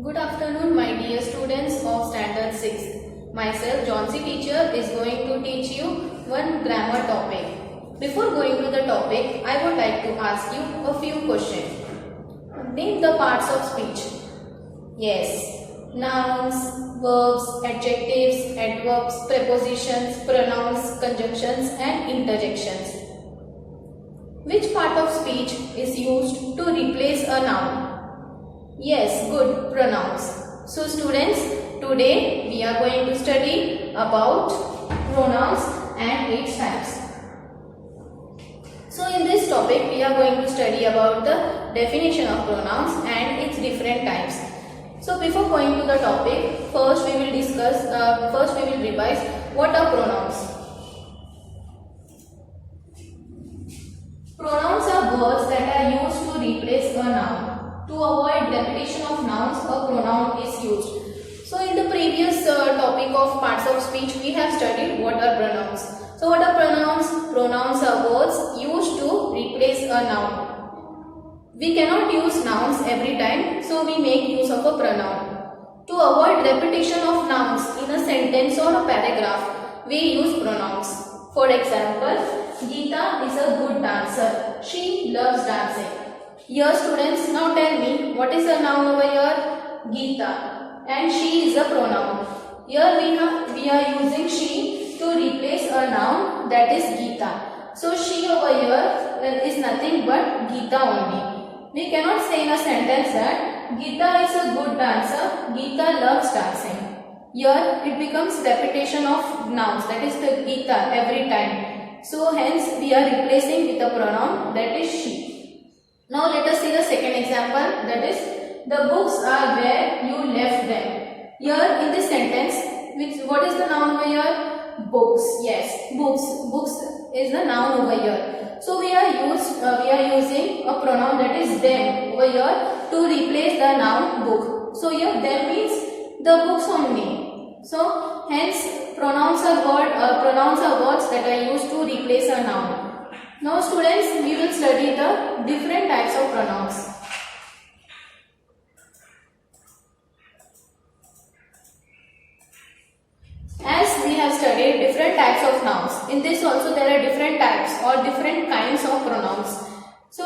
Good afternoon, my dear students of Standard 6. Myself, Johnsy teacher, is going to teach you one grammar topic. Before going to the topic, I would like to ask you a few questions. Name the parts of speech. Yes, nouns, verbs, adjectives, adverbs, prepositions, pronouns, conjunctions and interjections. Which part of speech is used to replace a noun? Yes, good, pronouns. So students, today we are going to study about pronouns and its types. So in this topic we are going to study about the definition of pronouns and its different types. So before going to the topic, first we will revise what are pronouns. Pronouns are words that are used to replace a noun. To avoid repetition of nouns, a pronoun is used. So in the previous topic of parts of speech, we have studied what are pronouns. So what are pronouns? Pronouns are words used to replace a noun. We cannot use nouns every time, so we make use of a pronoun. To avoid repetition of nouns in a sentence or a paragraph, we use pronouns. For example, Geeta is a good dancer. She loves dancing. Here students, now tell me what is the noun over here? Geeta, and she is a pronoun. Here we are using she to replace a noun, that is Geeta. So she over here is nothing but Geeta only. We cannot say in a sentence that Geeta is a good dancer, Geeta loves dancing. Here it becomes repetition of nouns, that is the Geeta every time. So hence we are replacing with a pronoun, that is she. Now let us see the second example, that is the books are where you left them. Here in this sentence, what is the noun over here? Books. Yes, books. Books is the noun over here. So we are using a pronoun, that is them over here, to replace the noun book. So here them means the books only. So hence pronouns are words that are used to replace a noun. Now students, we will study the different types of pronouns. As we have studied different types of nouns, in this also there are different types or different kinds of pronouns. So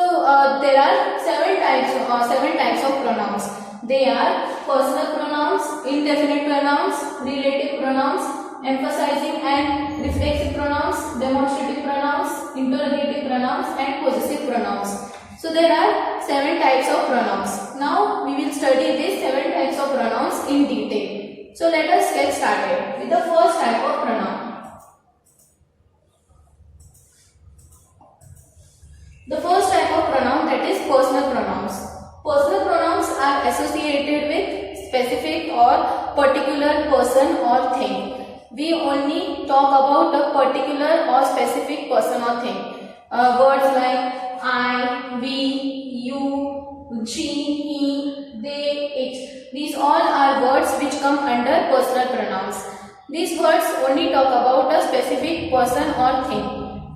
there are seven types of pronouns. They are personal pronouns, indefinite pronouns, relative pronouns, emphasizing and reflexive pronouns, demonstrative pronouns, interrogative pronouns and possessive pronouns. So there are seven types of pronouns. Now we will study these seven types of pronouns in detail. So let us get started with the first type of pronoun. The first type of pronoun, that is personal pronouns. Personal pronouns are associated with specific or particular person or thing. We only talk about a particular or specific person or thing. Words like I, we, you, she, he, they, it. These all are words which come under personal pronouns. These words only talk about a specific person or thing.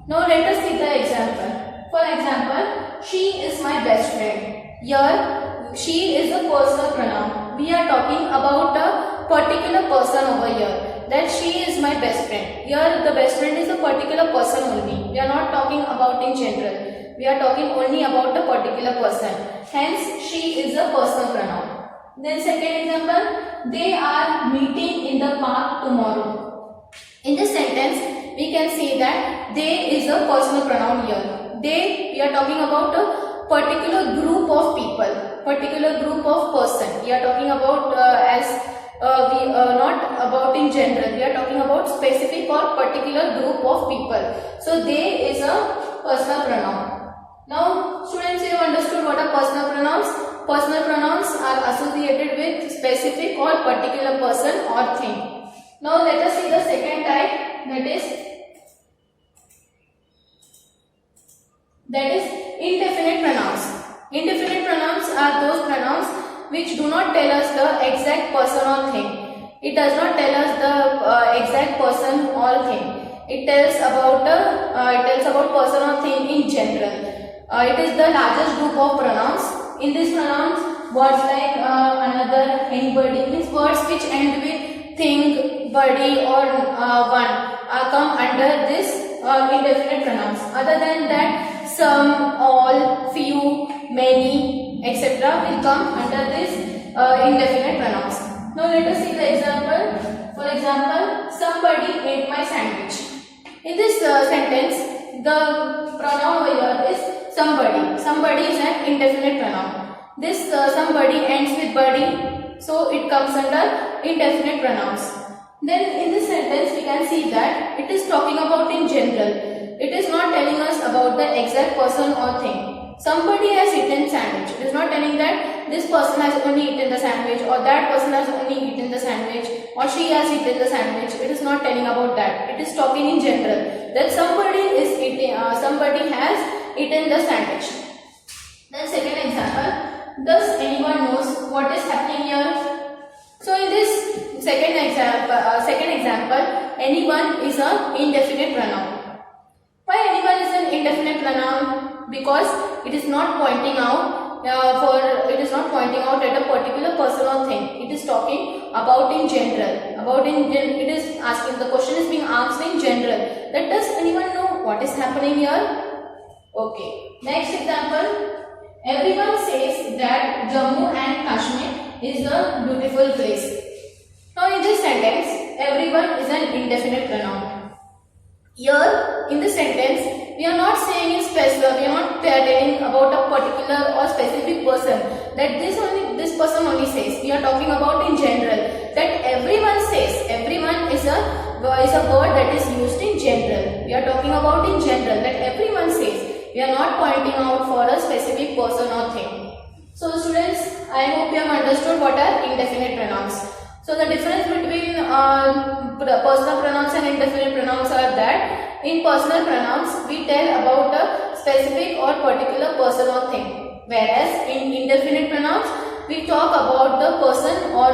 Now let us see the example. For example, she is my best friend. Here, she is a personal pronoun. We are talking about a particular person over here, that she is my best friend. Here the best friend is a particular person only. We are not talking about in general. We are talking only about a particular person. Hence she is a personal pronoun. Then second example, they are meeting in the park tomorrow. In this sentence we can see that they is a personal pronoun here. They, we are talking about a particular group of people, particular group of person. We are talking about not about in general. We are talking about specific or particular group of people. So they is a personal pronoun. Now students, you have understood what are personal pronouns. Personal pronouns are associated with specific or particular person or thing. Now let us see the second type, that is indefinite pronouns. Indefinite pronouns are those pronouns which do not tell us the exact person or thing. It does not tell us the exact person or thing. It tells about person or thing in general. It is the largest group of pronouns. In this pronouns, words like another, anybody, means words which end with thing, body or one come under this indefinite pronouns. Other than that, some, all, few, many, etc. will come under this indefinite pronouns. Now let us see the example. For example, somebody ate my sandwich. In this sentence, the pronoun over here is somebody. Somebody is an indefinite pronoun. This somebody ends with body, so it comes under indefinite pronouns. Then in this sentence, we can see that it is talking about in general. It is not telling us about the exact person or thing. Somebody has eaten sandwich. It is not telling that this person has only eaten the sandwich, or that person has only eaten the sandwich, or she has eaten the sandwich. It is not telling about that. It is talking in general that somebody is eating. Somebody has eaten the sandwich. Then second example, does anyone knows what is happening here? So in this second example, anyone is an indefinite pronoun. Why anyone is an indefinite pronoun? Because it is not pointing out at a particular person or thing. It is talking about in general. It is asking, the question is being asked in general. That does anyone know what is happening here? Okay. Next example. Everyone says that Jammu and Kashmir is a beautiful place. Now in this sentence, everyone is an indefinite pronoun. Here in this sentence, we are not saying in specific, we are not telling about a particular or specific person that this person only says. We are talking about in general, that everyone says. Everyone is a word that is used in general. We are talking about in general, that everyone says. We are not pointing out for a specific person or thing. So students, I hope you have understood what are indefinite pronouns. So the difference between personal pronouns and indefinite pronouns are that in personal pronouns we tell about a specific or particular person or thing, whereas in indefinite pronouns we talk about the person or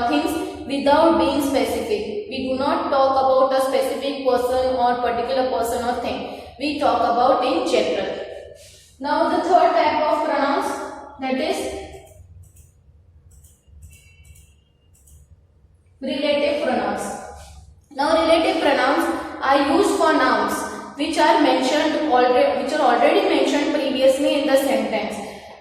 things without being specific. We do not talk about a specific person or particular person or thing. We talk about in general. Now the third type of pronouns, that is relative pronouns. Now relative pronouns are used for nouns which are already mentioned previously in the sentence.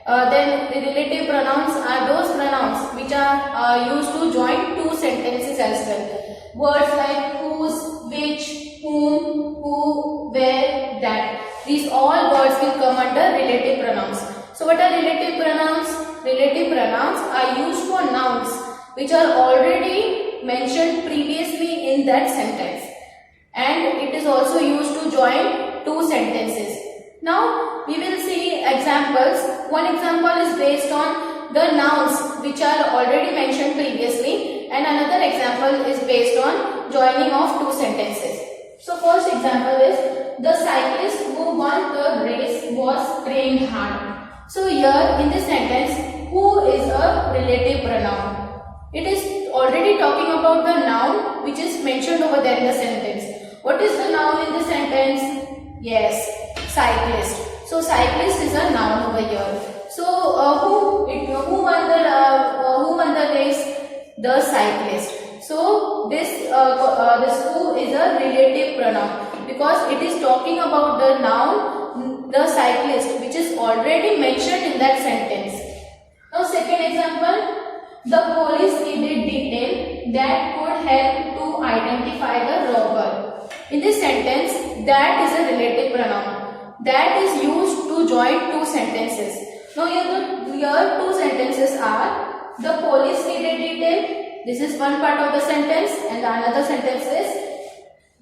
Then the relative pronouns are those pronouns which are used to join two sentences as well. Words like whose, which, whom, who, where, that. These all words will come under relative pronouns. So what are relative pronouns? Relative pronouns are used for nouns which are already mentioned previously in that sentence, and it is also used to join two sentences. Now we will see examples. One example is based on the nouns which are already mentioned previously, and another example is based on joining of two sentences. So first example is, the cyclist who won the race was trained hard. So here in this sentence, who is a relative pronoun. It is already talking about the noun which is mentioned over there in the sentence. What is the noun in the sentence? Yes, cyclist. So cyclist is a noun over here. So who won the race? The cyclist. So this who is a relative pronoun because it is talking about the noun, the cyclist, which is already mentioned in that sentence. Now second example. The police needed detail that could help to identify the robber. In this sentence, that is a relative pronoun. That is used to join two sentences. Now here two sentences are, the police needed detail. This is one part of the sentence, and the another sentence is,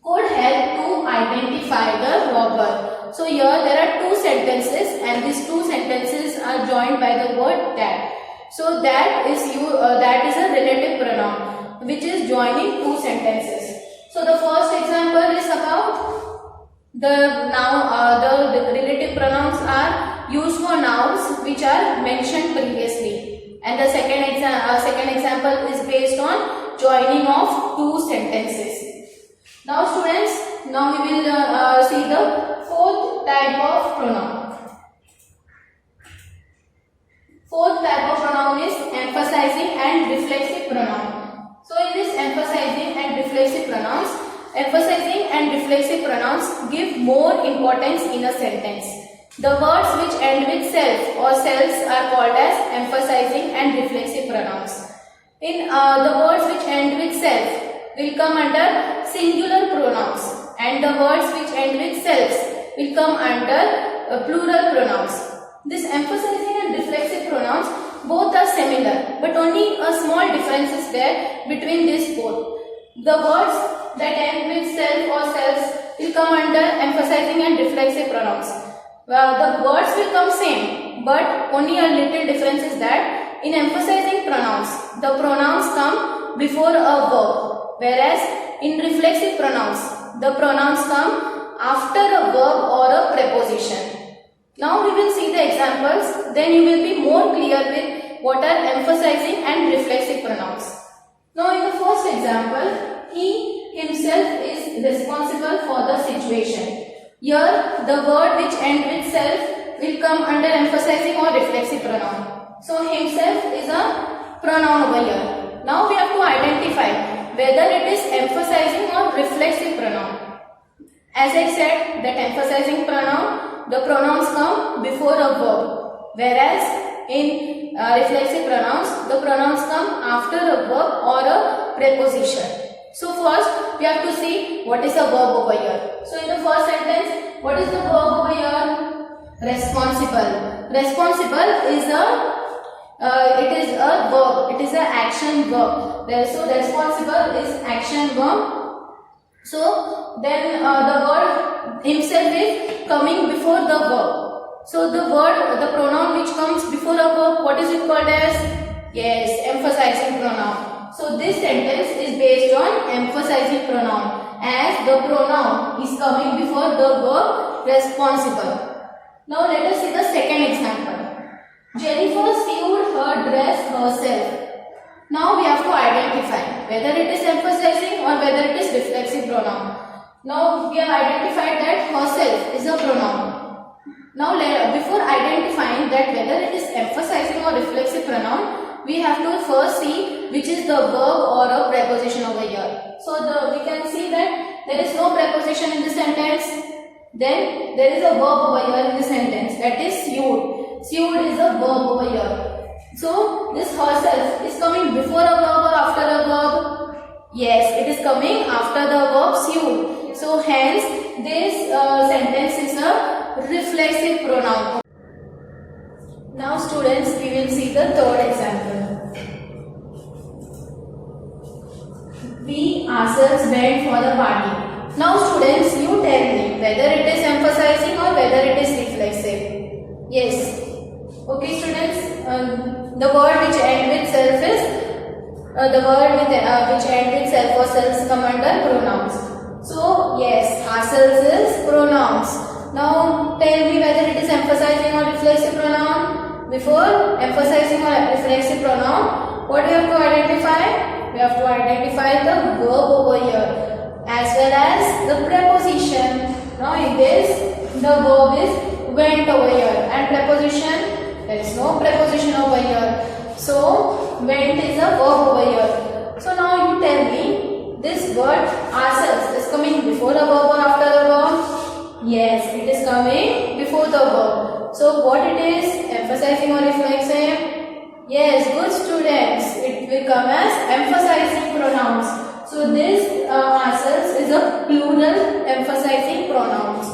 could help to identify the robber. So here there are two sentences, and these two sentences are joined by the word that. So that is a relative pronoun which is joining two sentences. So the first example is about the noun. The relative pronouns are used for nouns which are mentioned previously, and the second example is based on joining of two sentences. Now students, now we will see the fourth type of pronoun. Fourth type of pronoun is emphasizing and and reflexive pronoun. So in this emphasizing and reflexive pronouns give more importance in a sentence. The words which end with self or selves are called as emphasizing and reflexive pronouns. In the words which end with self will come under singular pronouns, and the words which end with selves will come under plural pronouns. This emphasizing and reflexive pronouns both are similar, but only a small difference is there between these both. The words that end with self or selves will come under emphasizing and reflexive pronouns. The words will come same, but only a little difference is that in emphasizing pronouns, the pronouns come before a verb, whereas in reflexive pronouns, the pronouns come after a verb or a preposition. Now we will see the examples, then you will be more clear with what are emphasizing and reflexive pronouns. Now in the first example, he himself is responsible for the situation. Here the word which ends with self will come under emphasizing or reflexive pronoun. So himself is a pronoun over here. Now we have to identify whether it is emphasizing or reflexive pronoun. As I said that emphasizing pronoun, the pronouns come before a verb, whereas in reflexive pronouns, the pronouns come after a verb or a preposition. So first we have to see what is a verb over here. So in the first sentence, what is the verb over here? Responsible. Responsible is it is a verb. It is an action verb. So responsible is action verb. So then the word himself is coming before the verb. So the pronoun which comes before a verb, what is it called as? Yes, emphasizing pronoun. So this sentence is based on emphasizing pronoun, as the pronoun is coming before the verb responsible. Now let us see the second example. Jennifer sewed her dress herself. Now we have to identify whether it is emphasizing or whether it is reflexive pronoun. Now we have identified that herself is a pronoun. Now before identifying that whether it is emphasizing or reflexive pronoun, we have to first see which is the verb or a preposition over here. So we can see that there is no preposition in this sentence. Then there is a verb over here in this sentence, that is sewed. Sewed is a verb over here. So this herself is coming before a verb or after a verb? Yes, it is coming after the verb sewed. So hence this sentence is a reflexive pronoun. Now students, we will see the third example. We ourselves went for the party. Now students, you tell me whether it is emphasizing or whether it is reflexive. Yes. Okay students, the word which ends with self is which ends with self or selves come under pronouns. So yes, ourselves is pronouns. Now tell me whether it is emphasizing or reflexive pronoun. Before emphasizing or reflexive pronoun, what we have to identify? We have to identify the verb over here as well as the preposition. Now in this, the verb is went over here, and preposition, there is no preposition over here. So went is a verb over here. So now you tell me, this word ourselves is coming before a verb or after a verb? Yes, it is coming before the verb. So what it is? Emphasizing or reflexive? Yes, good students. It will come as emphasizing pronouns. So this ourselves is a plural emphasizing pronouns.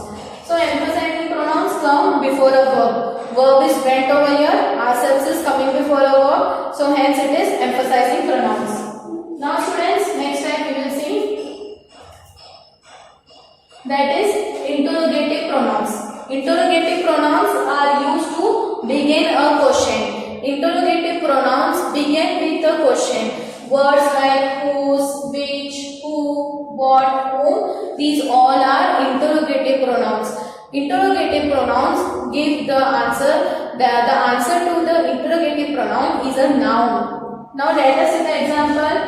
So emphasizing pronouns come before a verb. Verb is went over here. Ourselves is coming before a verb. So hence it is emphasizing pronouns. Now students, next time we will see that is interrogative pronouns. Interrogative pronouns are used to begin a question. Interrogative pronouns begin with a question. Words like whose, which, who, what, whom, these all are interrogative pronouns. Interrogative pronouns give the answer. The answer to the interrogative pronoun is a noun. Now let us see the example.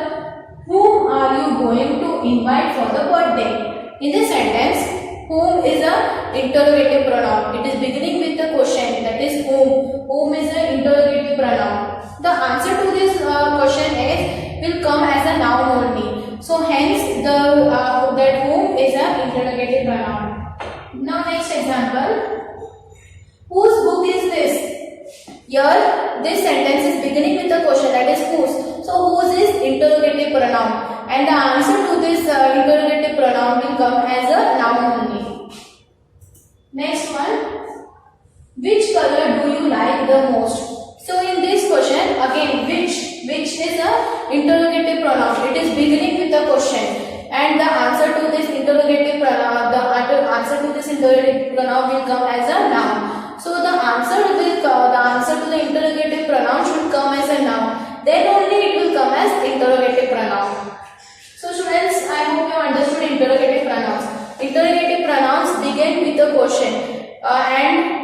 Whom are you going to invite for the birthday? In this sentence, whom is a interrogative pronoun. It is beginning with the question, that is whom. Whom is an interrogative pronoun. The answer to this question will come as a noun only. So hence the that whom is a interrogative pronoun. Now next example. Whose book is this? Here this sentence is beginning with a question, that is whose. So whose is interrogative pronoun, and the answer to this interrogative pronoun will come as a noun only. Next one. Which color do you like the most? So in this question again which is a interrogative pronoun. It is beginning with a question, and the answer to this interrogative pronoun will come as a noun. So the answer to the interrogative pronoun should come as a noun. Then only it will come as interrogative pronoun. So students, I hope you understood interrogative pronouns. Interrogative pronouns begin with a question, and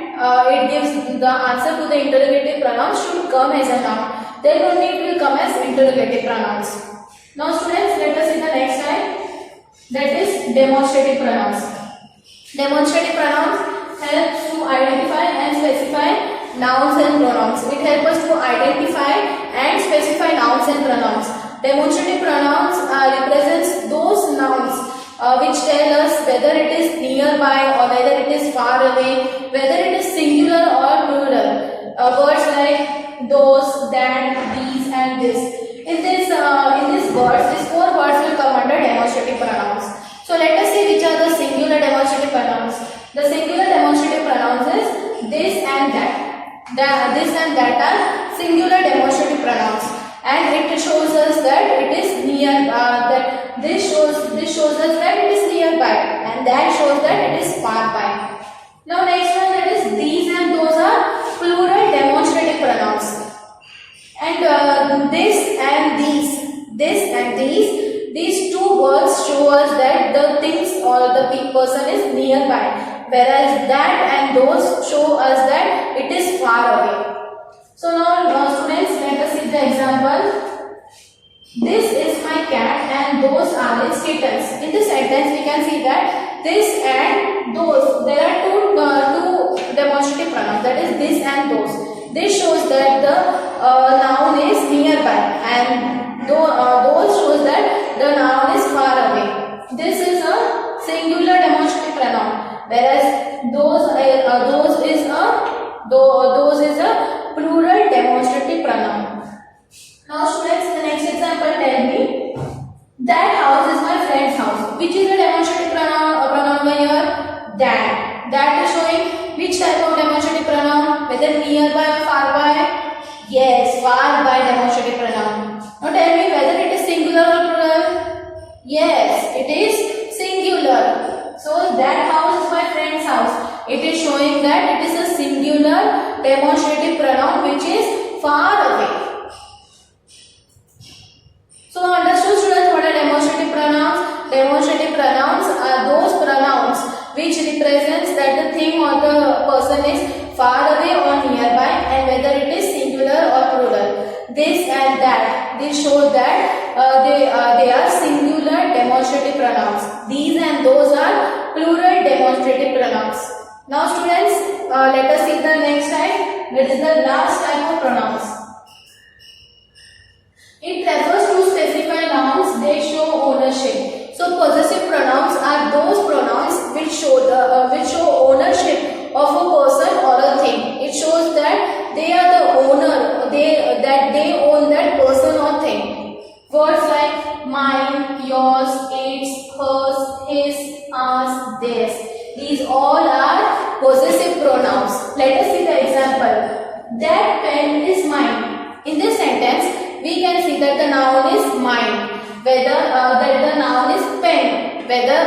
it gives the answer to the interrogative pronouns should come as a noun. Then only it will come as interrogative pronouns. Now students, let us see the next type, that is demonstrative pronouns. Demonstrative pronouns helps to identify and specify nouns and pronouns. It helps us to identify and specify nouns and pronouns. Demonstrative pronouns represents those nouns which tell us whether it is nearby or whether it is far away, whether it is singular or plural. Words like those, that, these and this. In these words, these four words will come under demonstrative pronouns. So let us see which are the singular demonstrative pronouns. The singular demonstrative pronouns is this and that. This and that are singular demonstrative pronouns, and it shows us that it is near. This shows us that it is nearby, and that shows that it is far by. Now next one, that is these and those are plural demonstrative pronouns, and this and these two words show us that the things or the person is nearby, whereas that and those show us that it is far away. So now students, let us see the example. This is my cat and those are its kittens. In this sentence we can see that this and those, there are two demonstrative pronouns, that is this and those. This shows that the noun is nearby, and those shows that the noun is far away. This is a singular demonstrative pronoun, whereas those is a plural demonstrative pronoun. Now students, the next example, tell me that house is my friend's house. Which is a demonstrative pronoun by here? That. That is showing which type of demonstrative pronoun, whether nearby or far by. Yes, far by demonstrative pronoun. Now tell me whether it is singular or plural. Yes, it is singular. So that house is my friend's house. It is showing that it is a singular demonstrative pronoun which is far away. So understood students what are demonstrative pronouns? Demonstrative pronouns are those pronouns which represents that the thing or the person is far away or nearby, and whether it is singular or plural. This and that, this shows that they are singular demonstrative pronouns. These and those are plural demonstrative pronouns. Now students, let us see the next type, that is the last type of pronouns. It refers to specify nouns, they show ownership. So possessive pronouns are those pronouns which show ownership of a person or a thing. It shows that they are the owner, that they own that person or thing. Words like mine, yours, its, hers, his, ours, theirs. These all are possessive pronouns. Let us see the example. That pen is mine. In this sentence, we can see that the noun is mine, whether that the noun is pen, whether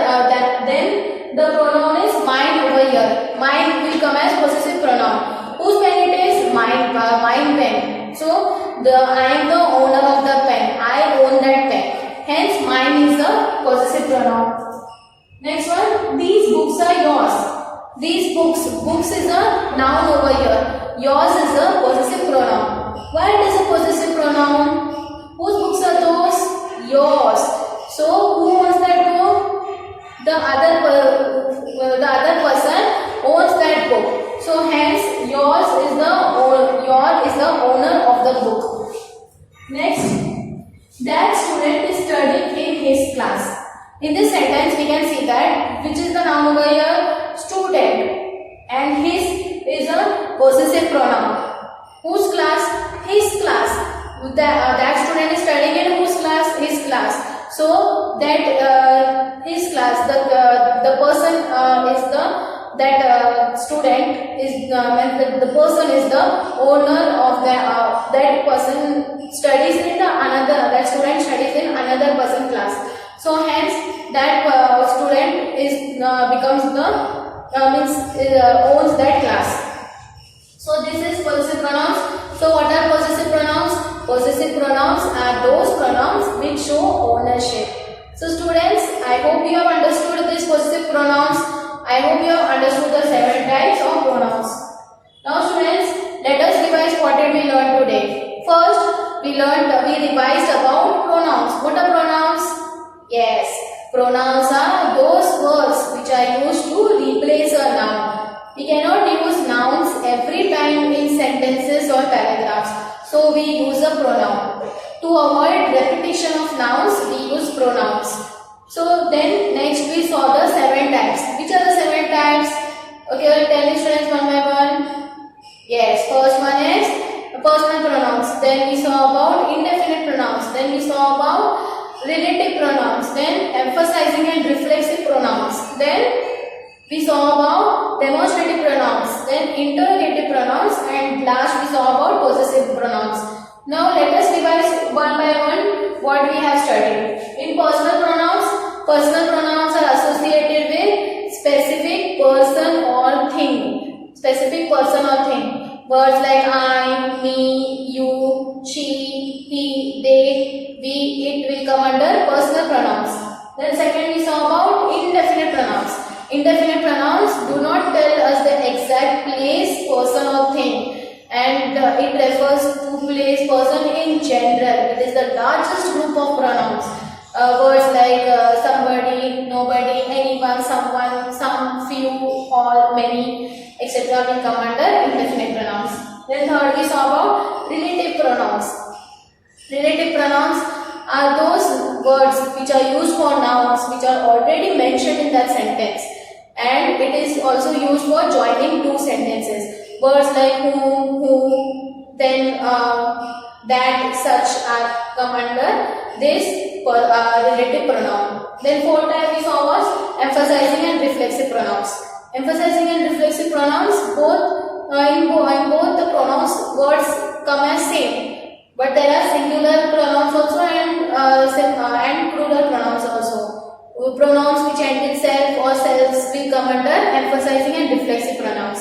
then the pronoun is mine over here. Mine will come as possessive pronoun. Whose pen it is? Mine, mine pen. So I am the owner of the pen. I own that pen. Hence mine is the possessive pronoun. Next one, these books are yours. These books is a noun over here. Yours is a possessive pronoun. Why it is a possessive pronoun? Whose books are those? Yours. So who owns that book? The other person owns that book. So hence yours is the owner of the book. Next, That student is studying in his class. In this sentence, we can see that which is the noun over here? Student. And his is a possessive pronoun. Whose class? His class. That student is studying in whose class? His class. So that his class, the person is that student is the person is the owner of that person studies in that student studies in another person class. So hence that student is becomes the owns that class. So this is possessive pronouns. So what are possessive pronouns? Possessive pronouns are those pronouns which show ownership. So students, I hope you have understood these possessive pronouns. I hope you have understood the 7 types of pronouns. Now students, let us revise what did we learn today. First, we revised about pronouns. What are pronouns? Yes, pronouns are those words which are used to replace a noun. We cannot use nouns every time in sentences or paragraphs. So we use a pronoun. To avoid repetition of nouns, we use pronouns. So then next we saw the 7 types. Which are the 7 types? Okay, I will tell you students one by one. Yes, first one is personal pronouns. Then we saw about indefinite pronouns. Then we saw about relative pronouns. Then emphasizing and reflexive pronouns. Then we saw about demonstrative pronouns. Then interrogative pronouns. And last we saw about possessive pronouns. Now let us revise one by one what we have studied. In personal pronouns are associated with specific person or thing. Specific person or thing. Words like I, me, you, she, he, they, we, it will come under personal pronouns. Then second we saw about indefinite pronouns. Indefinite pronouns do not tell us the exact place, person or thing. And it refers to place, person in general. It is the largest group of pronouns. Words like somebody, nobody, anyone, someone, some, few, all, many, etc. will come under indefinite pronouns. Then third we saw about relative pronouns. Relative pronouns are those words which are used for nouns which are already mentioned in that sentence. And it is also used for joining two sentences. Words like whom, who, then that, such are come under this relative pronoun. Then fourth type we saw was emphasizing and reflexive pronouns. Emphasizing and reflexive pronouns, in both the pronouns words come as same, but there are singular pronouns also and plural pronouns also. Pronouns which end with self or selves will come under emphasizing and reflexive pronouns.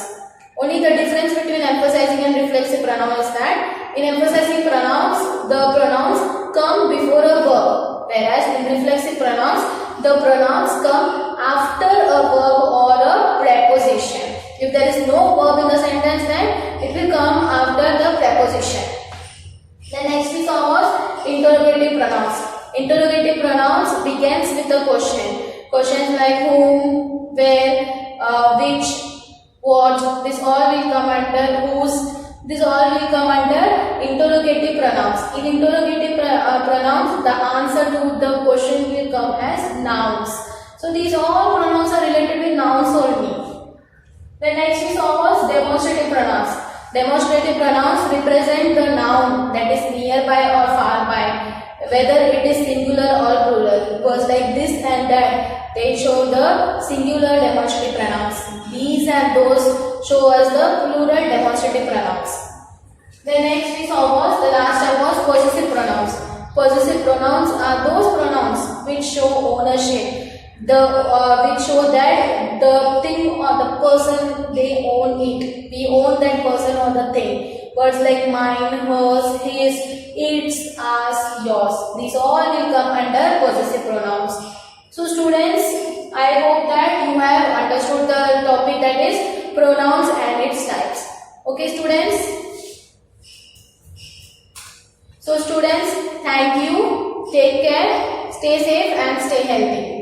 Only the difference between emphasizing and reflexive pronoun is that in emphasizing pronouns, the pronouns come before a verb, whereas in reflexive pronouns, the pronouns come after a verb or a preposition. If there is no verb in the sentence, then it will come after the preposition. The next we saw was interrogative pronouns. Interrogative pronouns begins with a question. Questions like whom, where, which, what, this all will come under whose, this all will come under interrogative pronouns. In interrogative pronouns, the answer to the question will come as nouns. So these all pronouns are related with nouns only. The next we saw was demonstrative pronouns. Demonstrative pronouns represent the noun that is nearby or far by, whether it is singular or plural. Words like this and that, they show the singular demonstrative pronouns. These and those show us the plural demonstrative pronouns. The next we saw was, the last type was possessive pronouns. Possessive pronouns are those pronouns which show ownership, which show that the thing or the person, they own it. We own that person or the thing. Words like mine, hers, his, its, ours, yours. These all will come under possessive pronouns. So students, I hope that you have understood the topic, that is pronouns and its types. Okay students? So students, thank you. Take care, stay safe and stay healthy.